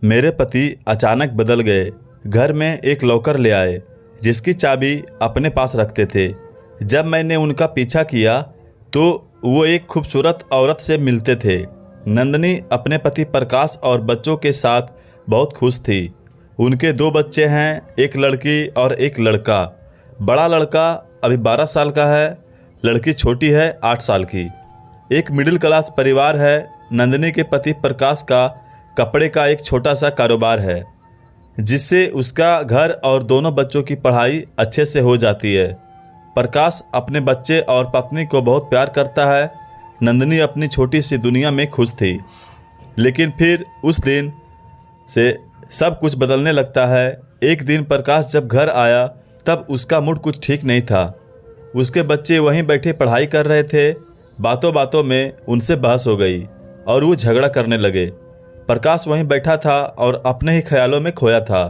मेरे पति अचानक बदल गए। घर में एक लॉकर ले आए जिसकी चाबी अपने पास रखते थे। जब मैंने उनका पीछा किया तो वो एक खूबसूरत औरत से मिलते थे। नंदनी अपने पति प्रकाश और बच्चों के साथ बहुत खुश थी। उनके 2 बच्चे हैं, एक लड़की और एक लड़का। बड़ा लड़का अभी 12 साल का है, लड़की छोटी है 8 साल की। एक मिडिल क्लास परिवार है। नंदनी के पति प्रकाश का कपड़े का एक छोटा सा कारोबार है जिससे उसका घर और दोनों बच्चों की पढ़ाई अच्छे से हो जाती है। प्रकाश अपने बच्चे और पत्नी को बहुत प्यार करता है। नंदनी अपनी छोटी सी दुनिया में खुश थी। लेकिन फिर उस दिन से सब कुछ बदलने लगता है। एक दिन प्रकाश जब घर आया तब उसका मूड कुछ ठीक नहीं था। उसके बच्चे वहीं बैठे पढ़ाई कर रहे थे। बातों बातों में उनसे बहस हो गई और वो झगड़ा करने लगे। प्रकाश वहीं बैठा था और अपने ही ख्यालों में खोया था।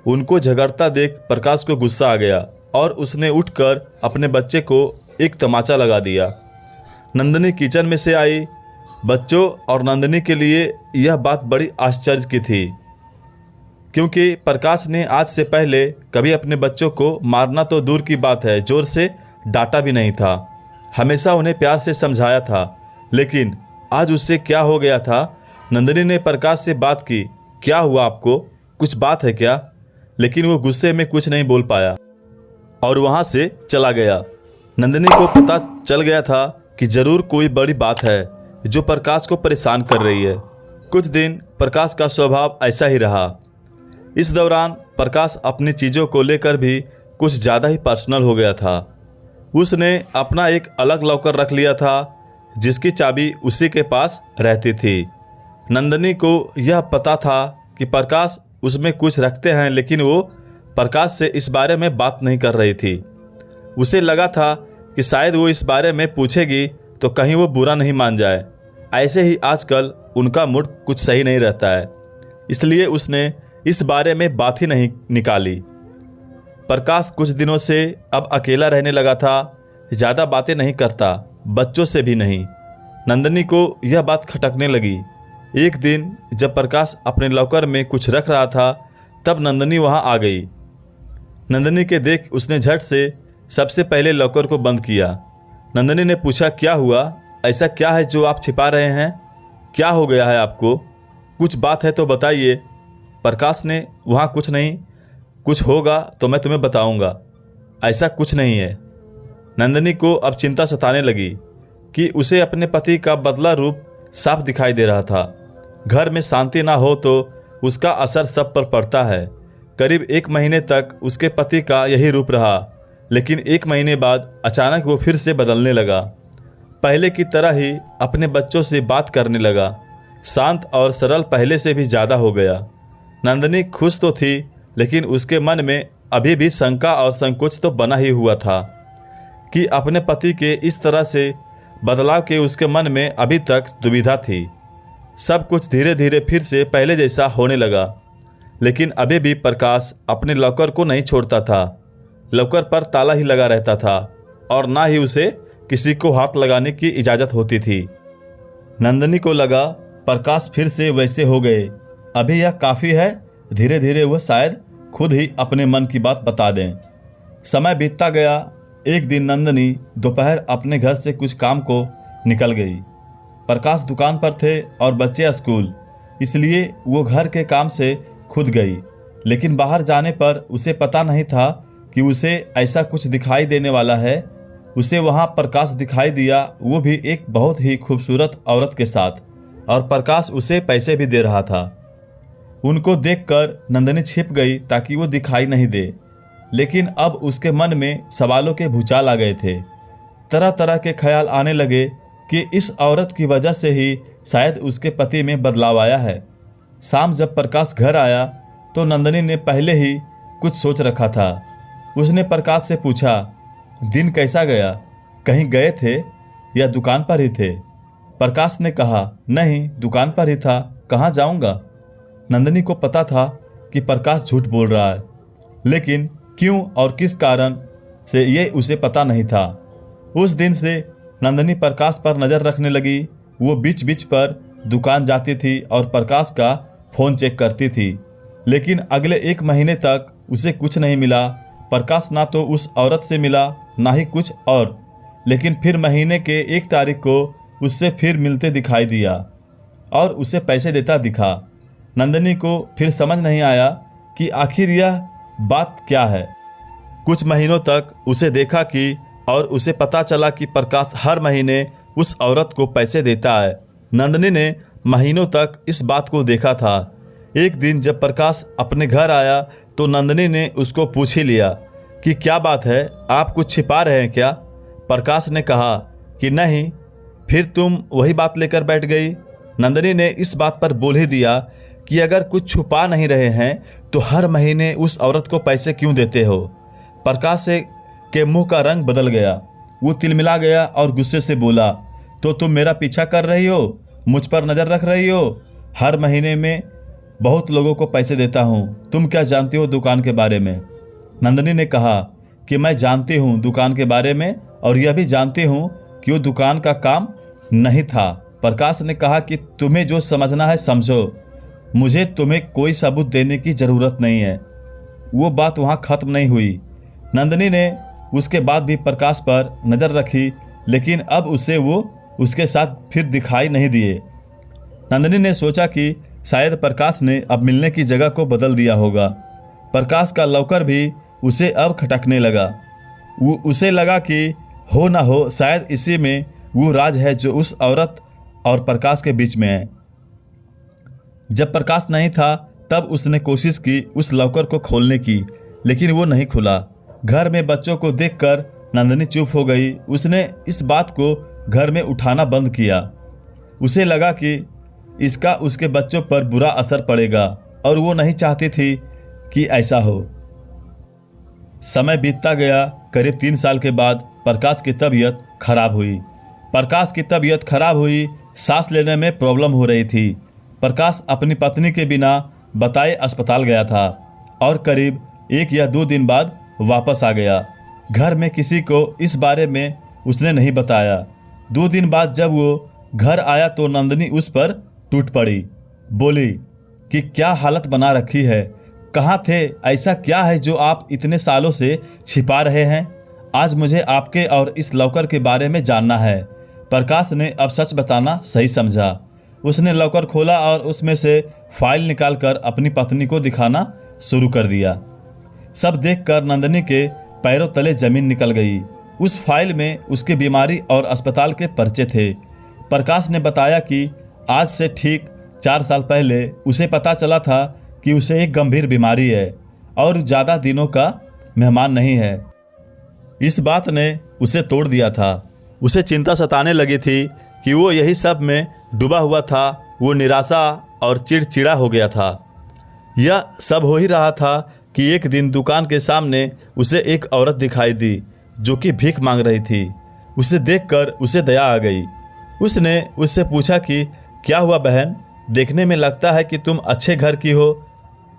उनको झगड़ता देख प्रकाश को गुस्सा आ गया और उसने उठकर अपने बच्चे को एक तमाचा लगा दिया। नंदनी किचन में से आई। बच्चों और नंदनी के लिए यह बात बड़ी आश्चर्य की थी क्योंकि प्रकाश ने आज से पहले कभी अपने बच्चों को मारना तो दूर की बात है, जोर से डांटा भी नहीं था। हमेशा उन्हें प्यार से समझाया था। लेकिन आज उससे क्या हो गया था? नंदनी ने प्रकाश से बात की, क्या हुआ आपको, कुछ बात है क्या? लेकिन वो गुस्से में कुछ नहीं बोल पाया और वहाँ से चला गया। नंदनी को पता चल गया था कि जरूर कोई बड़ी बात है जो प्रकाश को परेशान कर रही है। कुछ दिन प्रकाश का स्वभाव ऐसा ही रहा। इस दौरान प्रकाश अपनी चीज़ों को लेकर भी कुछ ज़्यादा ही पर्सनल हो गया था। उसने अपना एक अलग लॉकर रख लिया था जिसकी चाबी उसी के पास रहती थी। नंदनी को यह पता था कि प्रकाश उसमें कुछ रखते हैं, लेकिन वो प्रकाश से इस बारे में बात नहीं कर रही थी। उसे लगा था कि शायद वो इस बारे में पूछेगी तो कहीं वो बुरा नहीं मान जाए। ऐसे ही आजकल उनका मूड कुछ सही नहीं रहता है, इसलिए उसने इस बारे में बात ही नहीं निकाली। प्रकाश कुछ दिनों से अब अकेला रहने लगा था। ज़्यादा बातें नहीं करता, बच्चों से भी नहीं। नंदनी को यह बात खटकने लगी। एक दिन जब प्रकाश अपने लॉकर में कुछ रख रहा था तब नंदनी वहां आ गई। नंदनी के देख उसने झट से सबसे पहले लॉकर को बंद किया। नंदनी ने पूछा, क्या हुआ? ऐसा क्या है जो आप छिपा रहे हैं? क्या हो गया है आपको? कुछ बात है तो बताइए। प्रकाश ने, वहाँ कुछ नहीं, कुछ होगा तो मैं तुम्हें बताऊंगा। ऐसा कुछ नहीं है। नंदनी को अब चिंता सताने लगी कि उसे अपने पति का बदला रूप साफ दिखाई दे रहा था। घर में शांति ना हो तो उसका असर सब पर पड़ता है। करीब 1 महीने तक उसके पति का यही रूप रहा, लेकिन 1 महीने बाद अचानक वो फिर से बदलने लगा। पहले की तरह ही अपने बच्चों से बात करने लगा। शांत और सरल पहले से भी ज़्यादा हो गया। नंदनी खुश तो थी, लेकिन उसके मन में अभी भी शंका और संकोच तो बना ही हुआ था कि अपने पति के इस तरह से बदलाव के उसके मन में अभी तक दुविधा थी। सब कुछ धीरे धीरे फिर से पहले जैसा होने लगा, लेकिन अभी भी प्रकाश अपने लॉकर को नहीं छोड़ता था। लॉकर पर ताला ही लगा रहता था और ना ही उसे किसी को हाथ लगाने की इजाज़त होती थी। नंदनी को लगा प्रकाश फिर से वैसे हो गए, अभी यह काफ़ी है। धीरे धीरे वह शायद खुद ही अपने मन की बात बता दें। समय बीतता गया। एक दिन नंदनी दोपहर अपने घर से कुछ काम को निकल गई। प्रकाश दुकान पर थे और बच्चे स्कूल, इसलिए वो घर के काम से खुद गई। लेकिन बाहर जाने पर उसे पता नहीं था कि उसे ऐसा कुछ दिखाई देने वाला है। उसे वहाँ प्रकाश दिखाई दिया, वो भी एक बहुत ही खूबसूरत औरत के साथ, और प्रकाश उसे पैसे भी दे रहा था। उनको देखकर नंदनी छिप गई ताकि वो दिखाई नहीं दे, लेकिन अब उसके मन में सवालों के भूचाल आ गए थे। तरह तरह के ख्याल आने लगे कि इस औरत की वजह से ही शायद उसके पति में बदलाव आया है। शाम जब प्रकाश घर आया तो नंदनी ने पहले ही कुछ सोच रखा था। उसने प्रकाश से पूछा, दिन कैसा गया? कहीं गए थे या दुकान पर ही थे? प्रकाश ने कहा, नहीं, दुकान पर ही था, कहाँ जाऊँगा। नंदनी को पता था कि प्रकाश झूठ बोल रहा है, लेकिन क्यों और किस कारण से ये उसे पता नहीं था। उस दिन से नंदनी प्रकाश पर नज़र रखने लगी। वो बीच बीच पर दुकान जाती थी और प्रकाश का फ़ोन चेक करती थी, लेकिन अगले 1 महीने तक उसे कुछ नहीं मिला। प्रकाश ना तो उस औरत से मिला ना ही कुछ और, लेकिन फिर महीने के 1 तारीख को उससे फिर मिलते दिखाई दिया और उसे पैसे देता दिखा। नंदिनी को फिर समझ नहीं आया कि आखिर यह बात क्या है। कुछ महीनों तक उसे देखा कि और उसे पता चला कि प्रकाश हर महीने उस औरत को पैसे देता है। नंदिनी ने महीनों तक इस बात को देखा था। एक दिन जब प्रकाश अपने घर आया तो नंदिनी ने उसको पूछ ही लिया कि क्या बात है, आप कुछ छिपा रहे हैं क्या? प्रकाश ने कहा कि नहीं। फिर तुम वही बात लेकर बैठ गई। नंदिनी ने इस बात पर बोल ही दिया कि अगर कुछ छुपा नहीं रहे हैं तो हर महीने उस औरत को पैसे क्यों देते हो? प्रकाश के मुंह का रंग बदल गया। वो तिलमिला गया और गुस्से से बोला, तो तुम मेरा पीछा कर रही हो, मुझ पर नज़र रख रही हो? हर महीने में बहुत लोगों को पैसे देता हूँ, तुम क्या जानती हो दुकान के बारे में? नंदिनी ने कहा कि मैं जानती हूँ दुकान के बारे में और यह भी जानती हूँ कि वो दुकान का काम नहीं था। प्रकाश ने कहा कि तुम्हें जो समझना है समझो, मुझे तुम्हें कोई सबूत देने की ज़रूरत नहीं है। वो बात वहाँ ख़त्म नहीं हुई। नंदिनी ने उसके बाद भी प्रकाश पर नज़र रखी, लेकिन अब उसे वो उसके साथ फिर दिखाई नहीं दिए। नंदिनी ने सोचा कि शायद प्रकाश ने अब मिलने की जगह को बदल दिया होगा। प्रकाश का लॉकर भी उसे अब खटकने लगा। उसे लगा कि हो ना हो शायद इसी में वो राज है जो उस औरत और प्रकाश के बीच में है। जब प्रकाश नहीं था तब उसने कोशिश की उस लॉकर को खोलने की, लेकिन वो नहीं खुला। घर में बच्चों को देखकर नंदिनी चुप हो गई। उसने इस बात को घर में उठाना बंद किया। उसे लगा कि इसका उसके बच्चों पर बुरा असर पड़ेगा और वो नहीं चाहती थी कि ऐसा हो। समय बीतता गया। करीब 3 साल के बाद प्रकाश की तबीयत खराब हुई। सांस लेने में प्रॉब्लम हो रही थी। प्रकाश अपनी पत्नी के बिना बताए अस्पताल गया था और करीब 1 या 2 दिन बाद वापस आ गया। घर में किसी को इस बारे में उसने नहीं बताया। 2 दिन बाद जब वो घर आया तो नंदिनी उस पर टूट पड़ी। बोली कि क्या हालत बना रखी है, कहाँ थे, ऐसा क्या है जो आप इतने सालों से छिपा रहे हैं? आज मुझे आपके और इस लॉकर के बारे में जानना है। प्रकाश ने अब सच बताना सही समझा। उसने लॉकर खोला और उसमें से फाइल निकालकर अपनी पत्नी को दिखाना शुरू कर दिया। सब देखकर नंदिनी के पैरों तले जमीन निकल गई। उस फाइल में उसकी बीमारी और अस्पताल के पर्चे थे। प्रकाश ने बताया कि आज से ठीक 4 साल पहले उसे पता चला था कि उसे एक गंभीर बीमारी है और ज़्यादा दिनों का मेहमान नहीं है। इस बात ने उसे तोड़ दिया था। उसे चिंता सताने लगी थी कि वो यही सब में डूबा हुआ था। वो निराशा और चिड़चिड़ा हो गया था। यह सब हो ही रहा था कि एक दिन दुकान के सामने उसे एक औरत दिखाई दी जो कि भीख मांग रही थी। उसे देखकर उसे दया आ गई। उसने उससे पूछा कि क्या हुआ बहन, देखने में लगता है कि तुम अच्छे घर की हो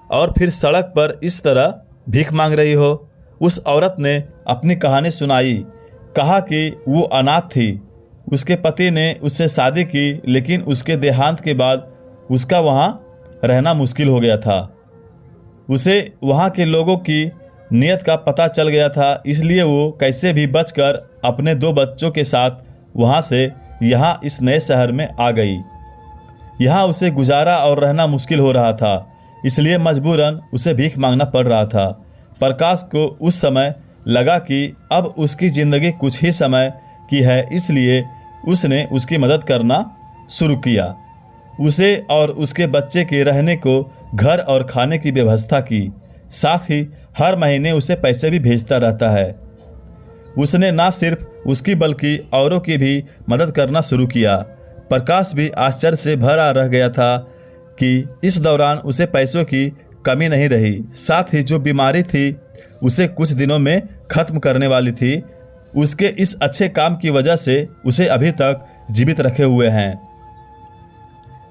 और फिर सड़क पर इस तरह भीख मांग रही हो। उस औरत ने अपनी कहानी सुनाई। कहा कि वो अनाथ थी। उसके पति ने उससे शादी की, लेकिन उसके देहांत के बाद उसका वहाँ रहना मुश्किल हो गया था। उसे वहाँ के लोगों की नीयत का पता चल गया था, इसलिए वो कैसे भी बचकर अपने 2 बच्चों के साथ वहाँ से यहाँ इस नए शहर में आ गई। यहाँ उसे गुजारा और रहना मुश्किल हो रहा था, इसलिए मजबूरन उसे भीख मांगना पड़ रहा था। प्रकाश को उस समय लगा कि अब उसकी ज़िंदगी कुछ ही समय की है, इसलिए उसने उसकी मदद करना शुरू किया। उसे और उसके बच्चे के रहने को घर और खाने की व्यवस्था की। साथ ही हर महीने उसे पैसे भी भेजता रहता है। उसने ना सिर्फ उसकी बल्कि औरों की भी मदद करना शुरू किया। प्रकाश भी आश्चर्य से भरा रह गया था कि इस दौरान उसे पैसों की कमी नहीं रही। साथ ही जो बीमारी थी उसे कुछ दिनों में ख़त्म करने वाली थी, उसके इस अच्छे काम की वजह से उसे अभी तक जीवित रखे हुए हैं।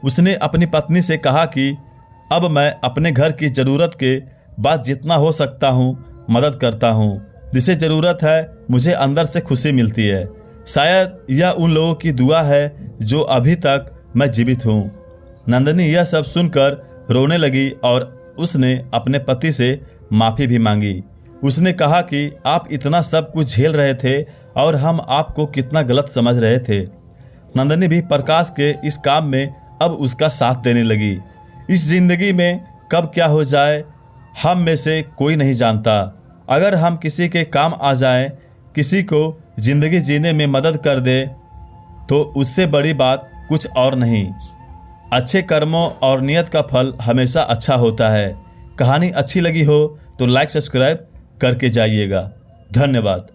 उसने अपनी पत्नी से कहा कि अब मैं अपने घर की ज़रूरत के बाद जितना हो सकता हूँ मदद करता हूँ। जिसे ज़रूरत है मुझे अंदर से खुशी मिलती है। शायद यह उन लोगों की दुआ है जो अभी तक मैं जीवित हूँ। नंदिनी यह सब सुनकर रोने लगी और उसने अपने पति से माफ़ी भी मांगी। उसने कहा कि आप इतना सब कुछ झेल रहे थे और हम आपको कितना गलत समझ रहे थे। नंदिनी भी प्रकाश के इस काम में अब उसका साथ देने लगी। इस जिंदगी में कब क्या हो जाए हम में से कोई नहीं जानता। अगर हम किसी के काम आ जाएं, किसी को जिंदगी जीने में मदद कर दे तो उससे बड़ी बात कुछ और नहीं। अच्छे कर्मों और नियत का फल हमेशा अच्छा होता है। कहानी अच्छी लगी हो तो लाइक सब्सक्राइब करके जाइएगा। धन्यवाद।